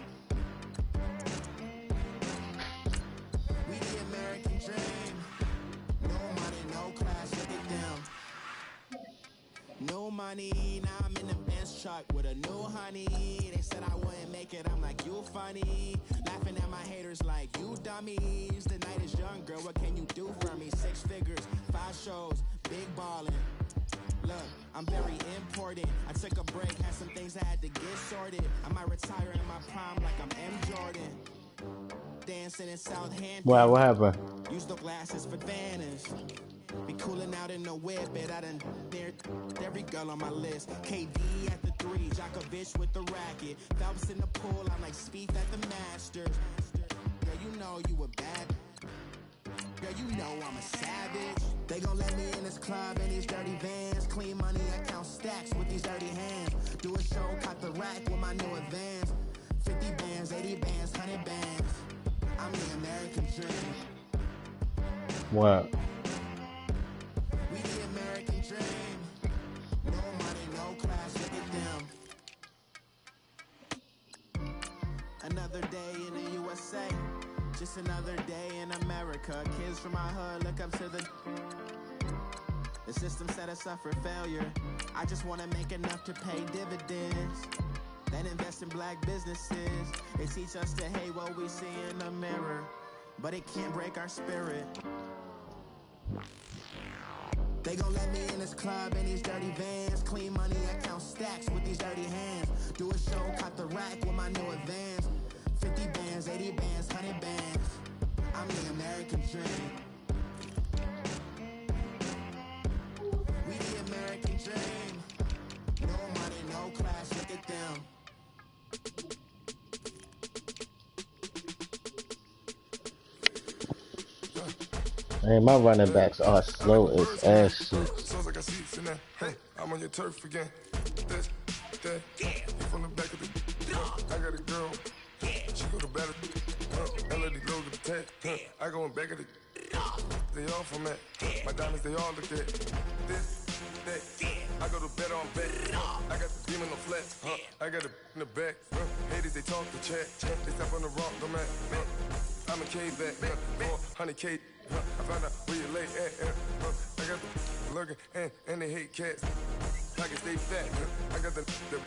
We the American dream. No money, no class, look at them. No money, now I'm in the Benz truck with a new honey. They said I wouldn't make it, I'm like, you funny. Laughing at my haters like, you dummies. The night is young, girl, what can you do for me? 6 figures, 5 shows, big ballin'. Look, I'm very important. I took a break, had some things I had to get sorted. I might retire in my prime like I'm M. Jordan. Dancing in Southampton. Wow, what happened? Use the glasses for banners. Be cooling out in the whip, but I done there every girl on my list. KD at the 3, Djokovic with the racket. Phelps in the pool, I'm like Spieth at the Masters. Girl, you know you a bad. Girl, you know I'm a savage. They gon' let me in this club in these dirty vans. Clean money, I count stacks with these dirty hands. Do a show, cop the rack with my new advance. 50 bands, 80 bands, 100 bands. I'm the American dream. What? We the American dream. No money, no another day in the USA. Just another day in America. Kids from my hood look up to the system set us up for failure. I just want to make enough to pay dividends. Then invest in black businesses. They teach us to hate what we see in the mirror, but it can't break our spirit. They gon' let me in this club in these dirty vans. Clean money, I count stacks with these dirty hands. Do a show, cut the rack with my new advance. 50 bands, 80 bands, 100 bands. I'm the American dream. We the American dream. No money, no class, look at them. Man, my running backs are slow as ass shit. Sounds like I see it in that. Hey, I'm on your turf again. This, that, from the back of the. I got a girl. She go to battle. Melody low to the tag. I go in back of the. They all from that. My diamonds, they all look at. This, that. I go to bed on bed. I got the demon on flat. I got it in the back. Haters, they talk to chat. They step on the rock, no man. I'm a K-back. 400K. I found out where you lay at. I got the lurking and they hate cats. Pockets stay fat. I got the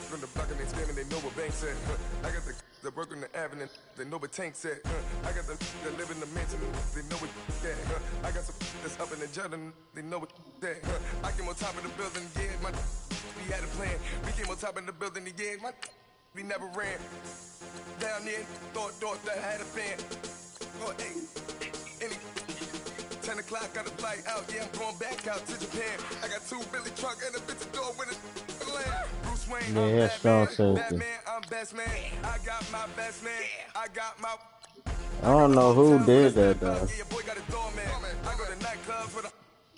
from the block and they screaming, they know what banks at. I got the work on the avenue, they know what tanks at. I got the live in the mansion, they know what that. I got some that's up in the Jordan, they know what that. I came on top of the building, yeah, my we had a plan. We came on top of the building, yeah, my we never ran. Down there, thought that I had a band. Oh, hey, any 10 o'clock, got a flight out, yeah, I'm going back out to Japan. I got 2 Billy truck and a bitch door with a land. Bruce Wayne, Yeah, strong safety. Batman, I'm best man. I got my best man. I got my. I don't know who did that though. Yeah, boy got a doorman. I go to nightclubs with a.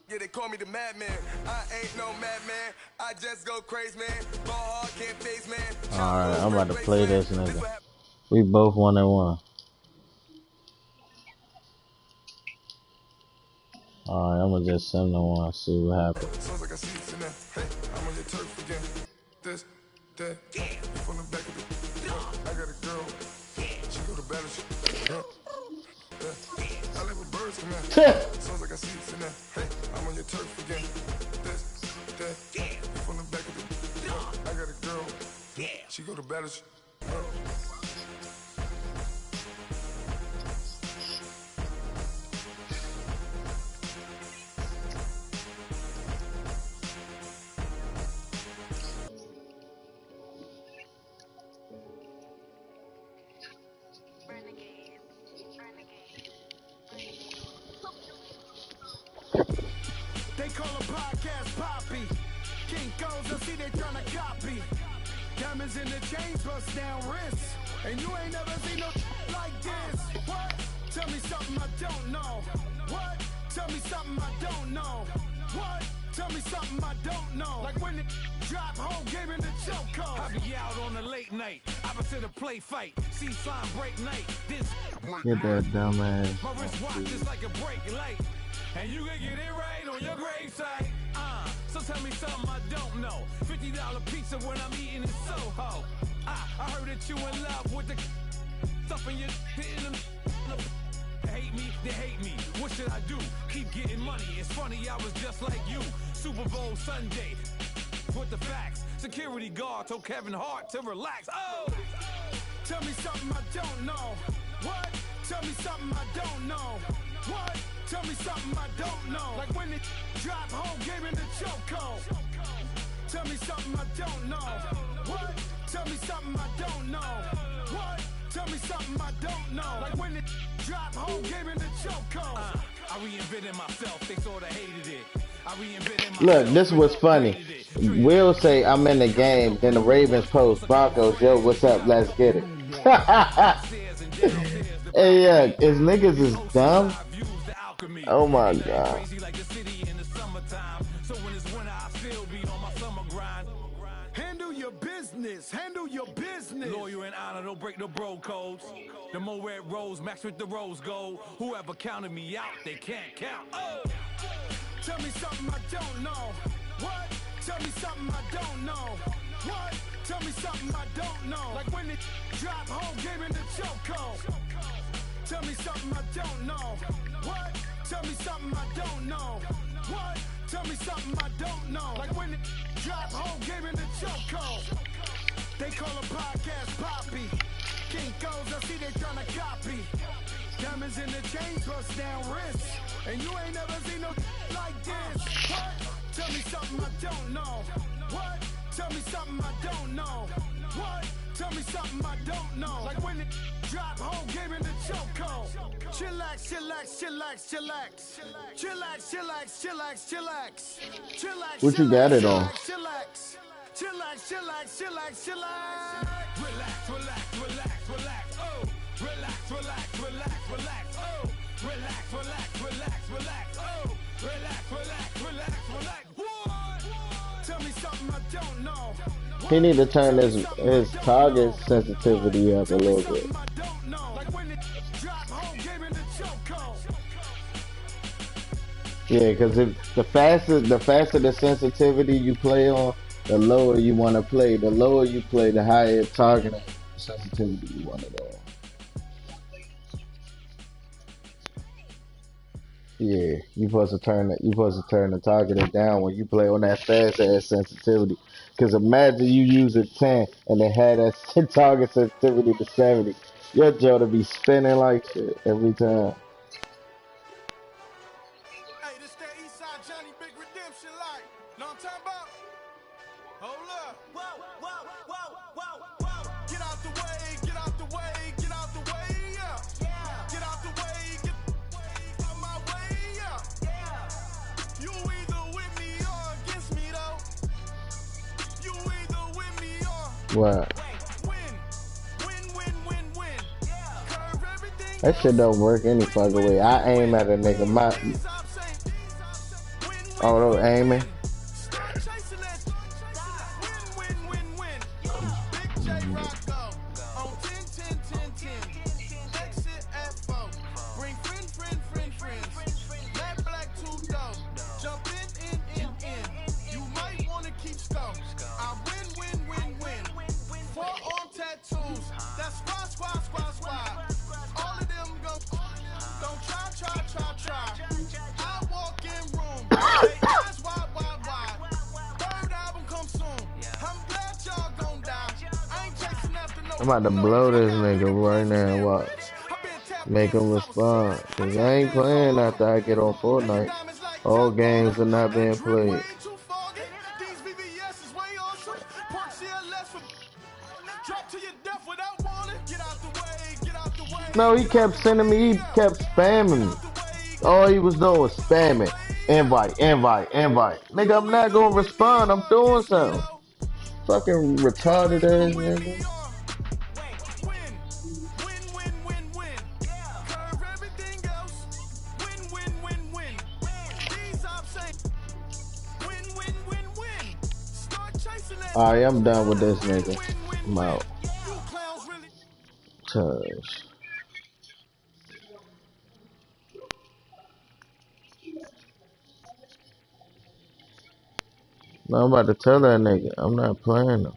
Yeah, they call me the madman. I ain't no madman. I just go crazy, man. Ball hard, can't face, man. Alright, I'm about to play this nigga. We both 1-1. Alright, I'm gonna just send them one, see what happens. Sounds like I see it in that. Hey, I'm on your turf again. This, that, from the back of the. I got a girl. She go to battle. I live with birds from that. Sounds like I see it in that. Hey, I'm on your turf again. This, that, from the back of the. I got a girl. She go to battle. They call a podcast Poppy. King goes and see they tryna copy. Diamonds in the chains, bust down wrists. And you ain't never seen no like this. What? Tell me something I don't know. What? Tell me something I don't know. What? Tell me something I don't know. Like when it drop home, game in the chokehold. I be out on a late night, opposite a play fight. See sign break night. This Get that dumbass. my wristwatch is like a break light. And you can get it right on your gravesite. So tell me something I don't know. $50 pizza when I'm eating in Soho. I heard that you in love with the stuff in your hitting them. Hate me, they hate me. What should I do? Keep getting money. It's funny, I was just like you. Super Bowl Sunday. With the facts. Security guard told Kevin Hart to relax. Oh! Tell me something I don't know. What? Tell me something I don't know. What? Tell me something I don't know. Like when it drop home, game in the chokehold. Tell me something I don't know. What? Tell me something I don't know. What? Tell me something I don't know. Like when it drop home, game in the chokehold. I reinvented myself, they sorta hated it. I reinvented myself. Look, this was funny. Will say I'm in the game, then the Ravens post Broncos, yo, what's up? Let's get it. Hey, yeah, is niggas is dumb? Oh my god. Handle your business. Handle your business. Lawyer and honor, don't break no bro codes. The more red rose, match with the rose gold. Whoever counted me out, they can't count. Oh! Tell me something I don't know. What? Tell me something I don't know. What? Tell me something I don't know. Like when it drop home, game in the chokehold. Tell me something I don't know. What? Tell me something I don't know. What? Tell me something I don't know. Like when it drop home, game in the chokehold. They call a podcast Poppy. Kinkos, I see they tryna copy. Diamonds in the chains, bust down wrists. And you ain't never seen no like this. What? Tell me something I don't know. What? Tell me something I don't know. What? Tell me something I don't know. Like when it drop home, game in the chokehold. Chillax, chillax, chillax, chillax. Chillax, chillax, chillax, chillax. Chillax, What you got it on? chillax, chillax. Chillax, chillax, chillax, chillax. Relax, relax, relax, relax. Oh, relax, relax, relax, relax. Oh, relax, relax, relax, relax. Oh, relax, relax, relax, relax. What? Tell me something I don't know. He need to turn his target sensitivity up a little bit. Yeah, because if the faster the sensitivity you play on, the lower you want to play. The lower you play, the higher target sensitivity you want it on. Yeah, you supposed to turn the targeting down when you play on that fast ass sensitivity. Because imagine you use a 10 and they had that target sensitivity to 70. Your jaw to be spinning like shit every time. Hey, this that Eastside Johnny Big Redemption like. Know what I'm talking about? Hold up. Whoa, whoa, whoa, whoa, whoa. Get out the way, get out the way, get out the way, yeah. Get out the way, get out my way, yeah. You either with me or against me though. You either with me or Wow. win. Win, win, win, win. Curve everything That shit don't work any fucking way. I aim at a nigga. Oh, no aiming. Start chasing that. Win, win, win, win. Big J Rocco on 10, 10, 10, 10. Exit at 4. Bring friends. Black, black, two dope. Jump in. You might want to keep scope. I win. Forearm tattoos. That's squad. All of them go. Don't try. I walk in room. They eyes wide. Third album come soon. I'm glad y'all gon' die. I ain't chasing after no. I'm about to blow this nigga right now. Watch. Make him respond. Because I ain't playing after I get on Fortnite. All games are not being played. These VVS is way awesome. Park CLS for drop to your death without warning. Get out the way. No, he kept sending me. He kept spamming me. All he was doing was spamming. Invite. Nigga, I'm not gonna respond. I'm doing something. Fucking retarded ass nigga. Win. Curve everything else. Win. These I'm saying. Win. Start chasing that. Alright, I'm done with this nigga. I'm out. You clowns really. Touch. No, I'm about to tell that nigga. I'm not playing him.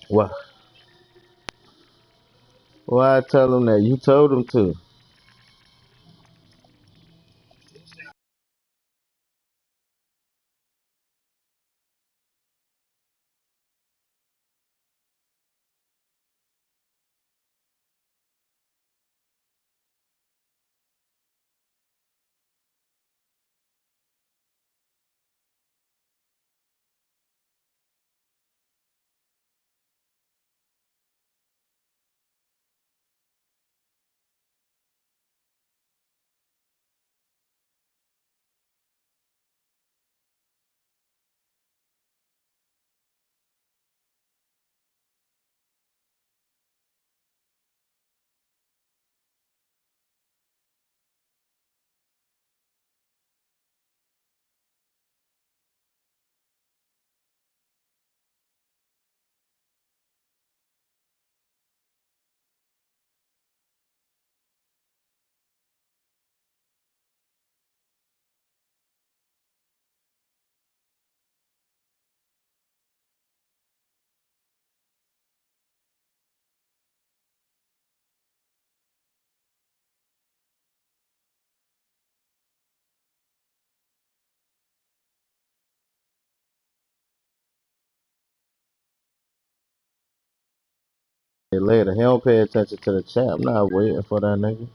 What? Why I tell him that? You told him to. Later, he don't pay attention to the chat. I'm not waiting for that nigga.